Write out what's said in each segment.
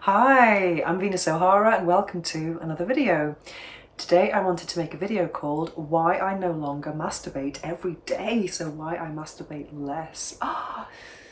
Hi, I'm Venus O'Hara and welcome to another video. Today I wanted to make a video called Why I No Longer Masturbate Every Day, so why I masturbate less.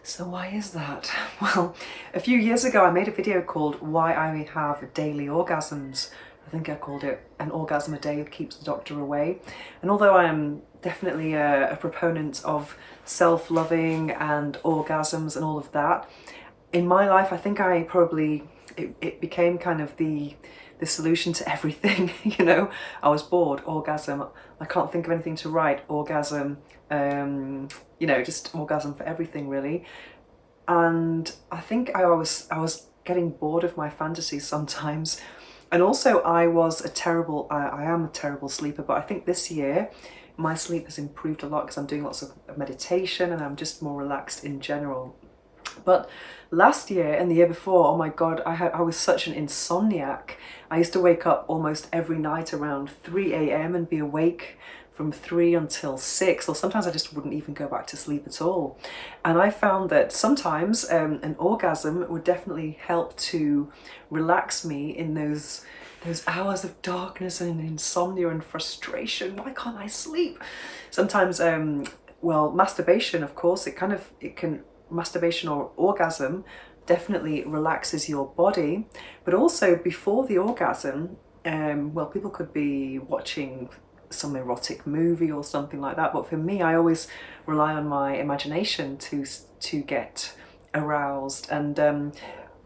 So why is that? Well, a few years ago I made a video called Why I Have Daily Orgasms. I think I called it An Orgasm a Day Keeps the Doctor Away. And although I am definitely a proponent of self-loving and orgasms and all of that, in my life I think I probably it became kind of the solution to everything. You know, I was bored, orgasm. I can't think of anything to write, orgasm. You know, just orgasm for everything really. And I think I was getting bored of my fantasies sometimes. And also I am a terrible sleeper, but I think this year my sleep has improved a lot because I'm doing lots of meditation and I'm just more relaxed in general. But last year and the year before, oh my God, I was such an insomniac. I used to wake up almost every night around 3 a.m. and be awake from 3 until 6, or sometimes I just wouldn't even go back to sleep at all. And I found that sometimes an orgasm would definitely help to relax me in those hours of darkness and insomnia and frustration. Why can't I sleep? Sometimes, well, masturbation, of course, masturbation or orgasm definitely relaxes your body, but also before the orgasm, well, people could be watching some erotic movie or something like that, but for me, I always rely on my imagination to get aroused. And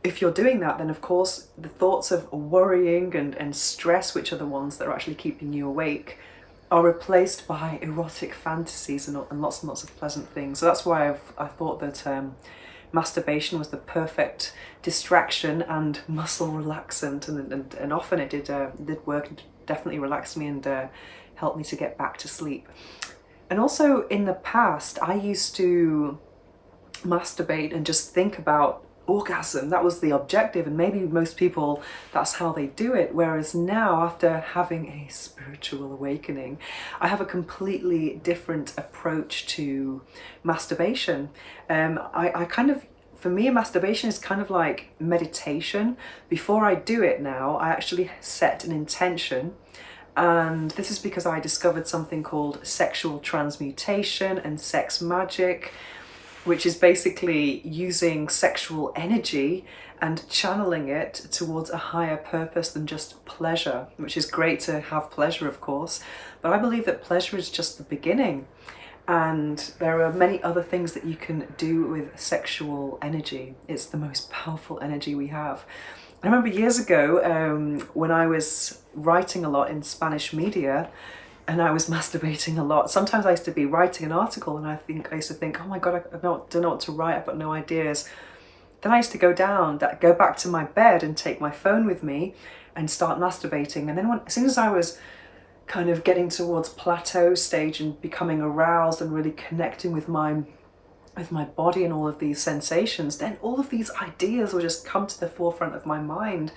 if you're doing that, then of course the thoughts of worrying and stress, which are the ones that are actually keeping you awake, are replaced by erotic fantasies and lots and lots of pleasant things. So that's why I thought that masturbation was the perfect distraction and muscle relaxant, and often it did work and definitely relaxed me and helped me to get back to sleep. And also in the past, I used to masturbate and just think about orgasm. That was the objective, and maybe most people, that's how they do it. Whereas now, after having a spiritual awakening, I have a completely different approach to masturbation. For me, masturbation is kind of like meditation. Before I do it now, I actually set an intention. And this is because I discovered something called sexual transmutation and sex magic, which is basically using sexual energy and channeling it towards a higher purpose than just pleasure, which is great to have pleasure, of course, but I believe that pleasure is just the beginning. And there are many other things that you can do with sexual energy. It's the most powerful energy we have. I remember years ago when I was writing a lot in Spanish media, and I was masturbating a lot. Sometimes I used to be writing an article and I used to think, oh my God, I don't know what to write, I've got no ideas. Then I used to go back to my bed and take my phone with me and start masturbating. And then as soon as I was kind of getting towards plateau stage and becoming aroused and really connecting with my body and all of these sensations, then all of these ideas would just come to the forefront of my mind.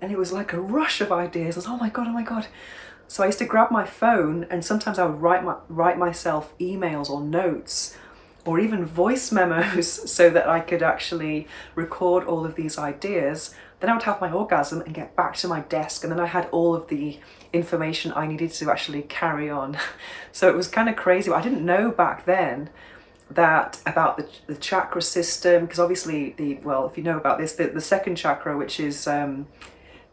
And it was like a rush of ideas. I was, oh my God, oh my God. So I used to grab my phone and sometimes I would write myself emails or notes or even voice memos so that I could actually record all of these ideas. Then I would have my orgasm and get back to my desk, and then I had all of the information I needed to actually carry on. So it was kind of crazy. I didn't know back then that about the chakra system, because obviously if you know about this, the second chakra, which is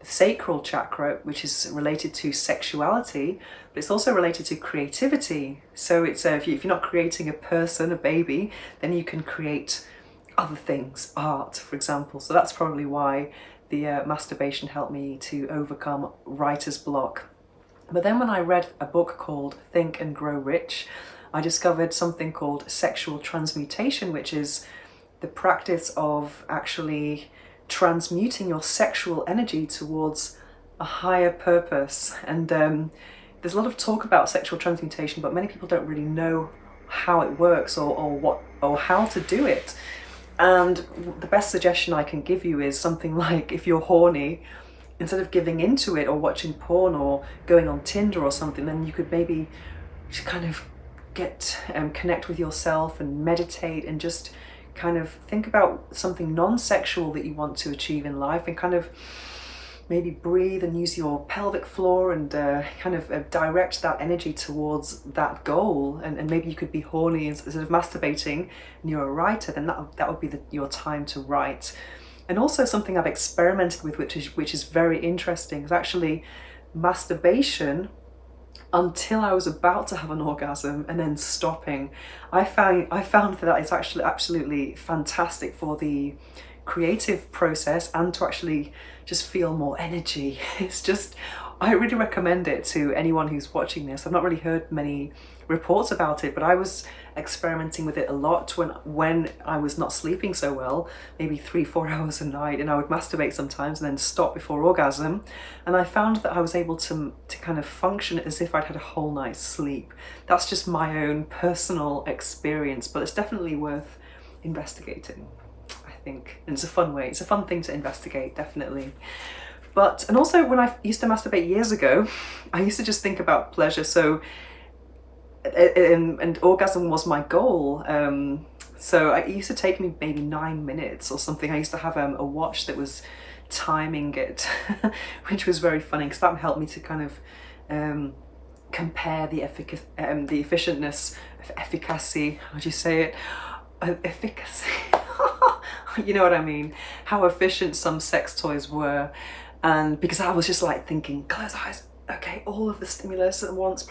sacral chakra, which is related to sexuality, but it's also related to creativity. So it's if you're not creating a person, a baby, then you can create other things, art, for example. So that's probably why the masturbation helped me to overcome writer's block. But then when I read a book called Think and Grow Rich, I discovered something called sexual transmutation, which is the practice of actually transmuting your sexual energy towards a higher purpose. And there's a lot of talk about sexual transmutation, but many people don't really know how it works or how to do it. And the best suggestion I can give you is something like, if you're horny, instead of giving into it or watching porn or going on Tinder or something, then you could maybe just kind of connect with yourself and meditate and just kind of think about something non-sexual that you want to achieve in life, and kind of maybe breathe and use your pelvic floor and kind of direct that energy towards that goal. And maybe you could be horny instead of masturbating, and you're a writer, then that would be your time to write. And also something I've experimented with, which is very interesting, is actually masturbation until I was about to have an orgasm and then stopping. I found that it's actually absolutely fantastic for the creative process and to actually just feel more energy. It's just, I really recommend it to anyone who's watching this. I've not really heard many reports about it, but I was experimenting with it a lot when I was not sleeping so well, maybe 3-4 hours a night, and I would masturbate sometimes and then stop before orgasm, and I found that I was able to kind of function as if I'd had a whole night's sleep. That's just my own personal experience, but it's definitely worth investigating, I think. And it's a fun thing to investigate, definitely. And also when I used to masturbate years ago, I used to just think about pleasure. So and orgasm was my goal. So it used to take me maybe 9 minutes or something. I used to have a watch that was timing it, which was very funny because that helped me to kind of compare the efficacy, how do you say it? Efficacy. You know what I mean? How efficient some sex toys were. And because I was just like thinking, close eyes, okay, all of the stimulus at once,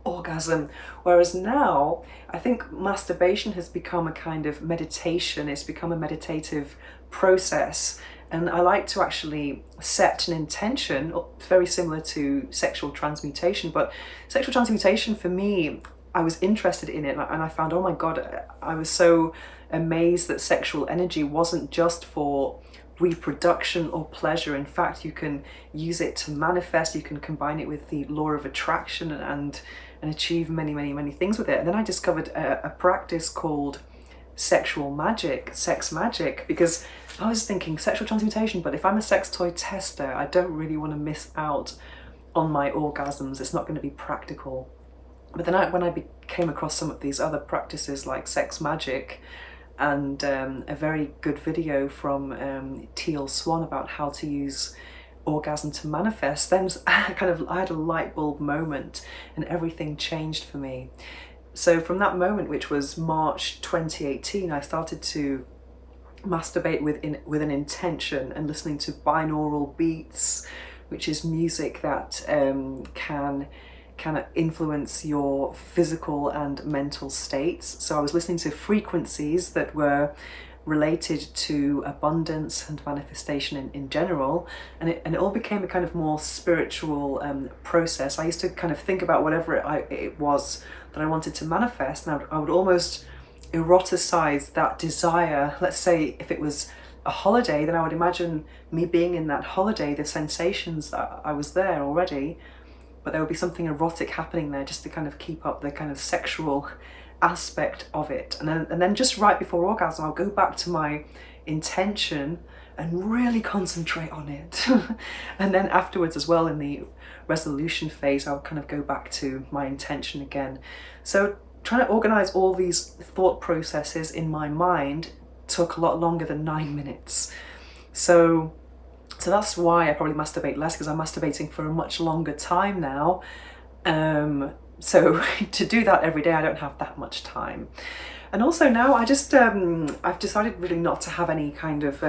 orgasm. Whereas now, I think masturbation has become a kind of meditation. It's become a meditative process. And I like to actually set an intention, very similar to sexual transmutation. But sexual transmutation, for me, I was interested in it, and I found, oh my God, I was so amazed that sexual energy wasn't just for reproduction or pleasure. In fact, you can use it to manifest, you can combine it with the law of attraction and achieve many, many, many things with it. And then I discovered a practice called sexual magic, sex magic, because I was thinking sexual transmutation, but if I'm a sex toy tester, I don't really want to miss out on my orgasms. It's not going to be practical. But then when I came across some of these other practices like sex magic, and a very good video from Teal Swan about how to use orgasm to manifest, then I had a light bulb moment and everything changed for me. So from that moment, which was March 2018, I started to masturbate with an intention and listening to binaural beats, which is music that can influence your physical and mental states. So I was listening to frequencies that were related to abundance and manifestation in general, and it all became a kind of more spiritual process. I used to kind of think about whatever it was that I wanted to manifest, and I would almost eroticize that desire. Let's say if it was a holiday, then I would imagine me being in that holiday, the sensations that I was there already, but there would be something erotic happening there just to kind of keep up the kind of sexual aspect of it. And then just right before orgasm, I'll go back to my intention and really concentrate on it. And then afterwards as well, in the resolution phase, I'll kind of go back to my intention again. So trying to organize all these thought processes in my mind took a lot longer than 9 minutes. So that's why I probably masturbate less, because I'm masturbating for a much longer time now. So to do that every day, I don't have that much time. And also now I just, I've decided really not to have any kind of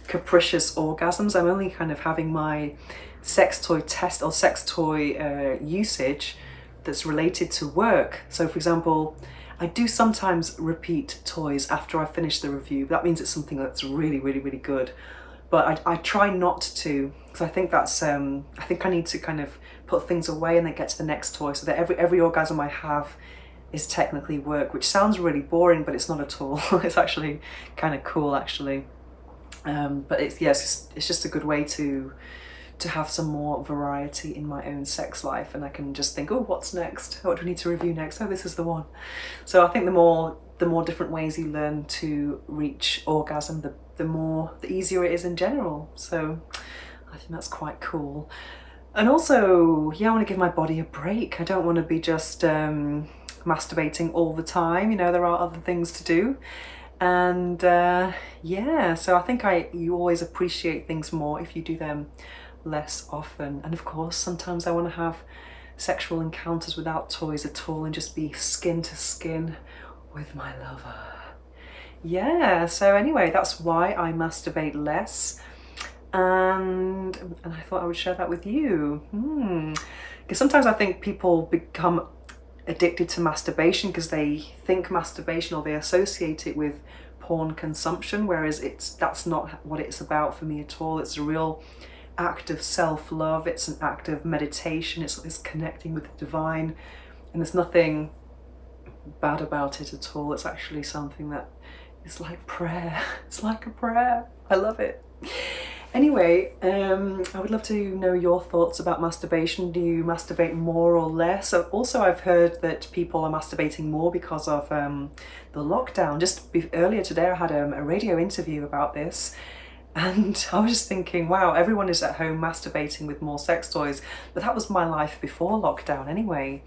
capricious orgasms. I'm only kind of having my sex toy test or sex toy usage that's related to work. So for example, I do sometimes repeat toys after I finish the review. That means it's something that's really, really, really good. But I try not to, because I think that's, I think I need to kind of put things away and then get to the next toy, so that every orgasm I have is technically work, which sounds really boring, but it's not at all. It's actually kind of cool, actually. But it's just a good way to have some more variety in my own sex life, and I can just think, oh, what's next? What do we need to review next? Oh, this is the one. So I think the more different ways you learn to reach orgasm, the easier it is in general. So I think that's quite cool. And also, yeah, I want to give my body a break. I don't want to be just masturbating all the time. You know, there are other things to do. And yeah, so I think you always appreciate things more if you do them less often. And of course, sometimes I want to have sexual encounters without toys at all and just be skin to skin with my lover. Yeah, so anyway, that's why I masturbate less. And I thought I would share that with you. Because sometimes I think people become addicted to masturbation because they think masturbation, or they associate it with porn consumption, whereas that's not what it's about for me at all. It's a real act of self-love. It's an act of meditation. It's connecting with the divine, and there's nothing bad about it at all. It's actually something that is like prayer. It's like a prayer. I love it. Anyway, I would love to know your thoughts about masturbation. Do you masturbate more or less? Also, I've heard that people are masturbating more because of the lockdown. Just earlier today I had a radio interview about this, and I was just thinking, wow, everyone is at home masturbating with more sex toys, but that was my life before lockdown anyway.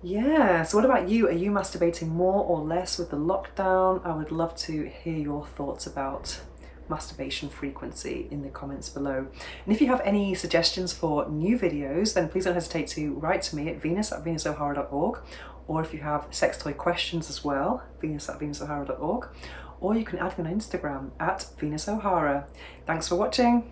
Yeah, so what about you? Are you masturbating more or less with the lockdown? I would love to hear your thoughts about masturbation frequency in the comments below. And if you have any suggestions for new videos, then please don't hesitate to write to me at venus@venusohara.org, or if you have sex toy questions as well, venus@venusohara.org, or you can add me on Instagram at venusohara. Thanks for watching.